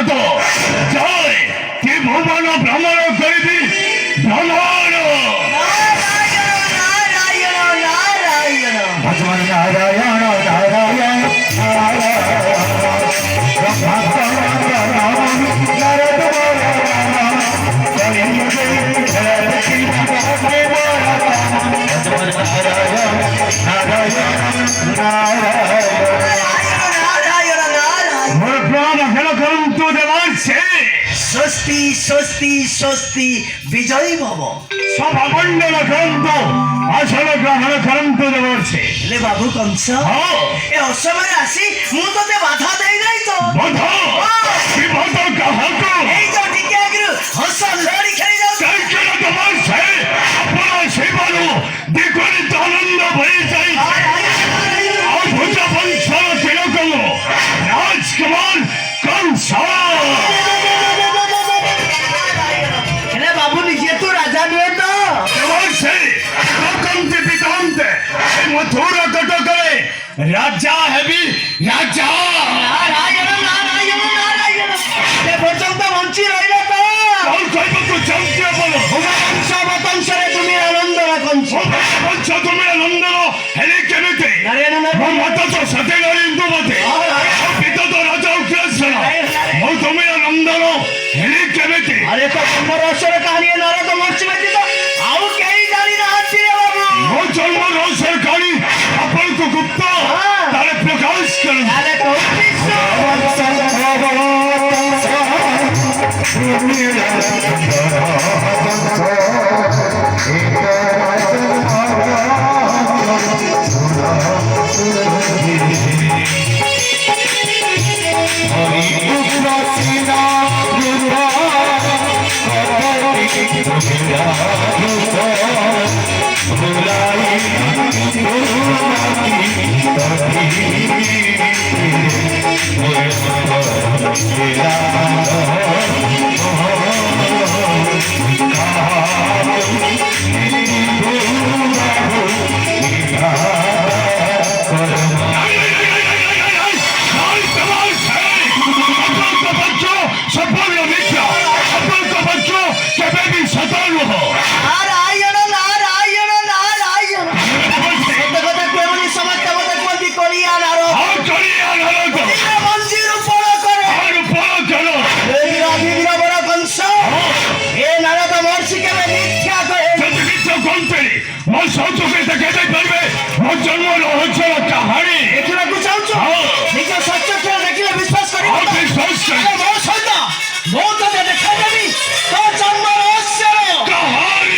যত জয় কি ভুবন ভ্রমণ করিবি ভ্রমণ ভগবান নারায়ণ নারায়ণ স্বস্তি স্বস্তি স্বস্তি বিজয়ী ভব সভামণ্ডল ক্রান্ত আসল গ্রহণ ক্রান্ত দেবর্ষে লে বাবু কংস এ অসময়ে আসি মু তোতে বাধা দেই নাই তো বাধা কি বাধা কাহাকু এই তো ঠিক আগরু হস লড়ি খেলি যাও কাইকেন তোমার সে আপনা সেবারু দ্বিগুণিত আনন্দ হয়ে যায় অদ্ভুত বংশর তিলকম রাজকুমার কংস লে বাবু নিজে তো রাজা নয় তো দেবর্ষে কঙ্কন্তে পিতান্তে এই মথুর কটকরে রাজা হেবি রাজা নারায়ণ নারায়ণ নারায়ণ এ পর্যন্ত বঞ্চি রইল তো কল কইবকু চমকিয়া বলো বংশ বংশরে তুমি আনন্দ রাখছ বংশ তুমি আনন্দর হেলে কেমিতে নারায়ণ ମୋ ମତ ତ ସତ୍ୟନାରାୟଣ ହିନ୍ଦୁ ମତେ ମୋ ପିତା ତ ରାଜା ଉଗ୍ରସେନ ମୋ ତୁମେ ନନ୍ଦନ ହେଲି କେମିତି আরে তো জন্ম রহস্যের কাহিনী নারদ মহর্ষি ব্যতীত ଆଉ କେହି ଜାଣି ନାହାନ୍ତି রে ବାବୁ ମୋ ଜନ୍ମ ରହସ୍ୟ କାହାଣୀ ଆପଣଙ୍କୁ ଗୁପ୍ତ ତାହେଲେ ପ୍ରକାଶ କରନ୍ତୁ ଆରେ କହୁଛି নারায়ণ নারায়ণ নারায়ণ সত্য কথা কইবনি সমাজ মতে কোদি কলিয়া নারদ মঞ্জির উপর করে এই রাধির বড় কংস এ নারদ মহর্ষি কেবে মিথ্যা কহে ମୋ ସୌତୁକେ ଦେଖାଇ ପାରିବେ ମୋ ଜନ୍ମ ରହସ୍ୟର କାହାଣୀ ଦେଖିବାକୁ ଚାହୁଁଛ ନିଜ ସତ୍ୟ ଦେଖିଲେ ବିଶ୍ୱାସ କରିବ ଆଉ ବିଶ୍ୱାସ କରି ମୋ ସହିତ ମୁଁ ତତେ ଦେଖାଇଦେବି ତୋ ଜନ୍ମ ରହସ୍ୟର କାହାଣୀ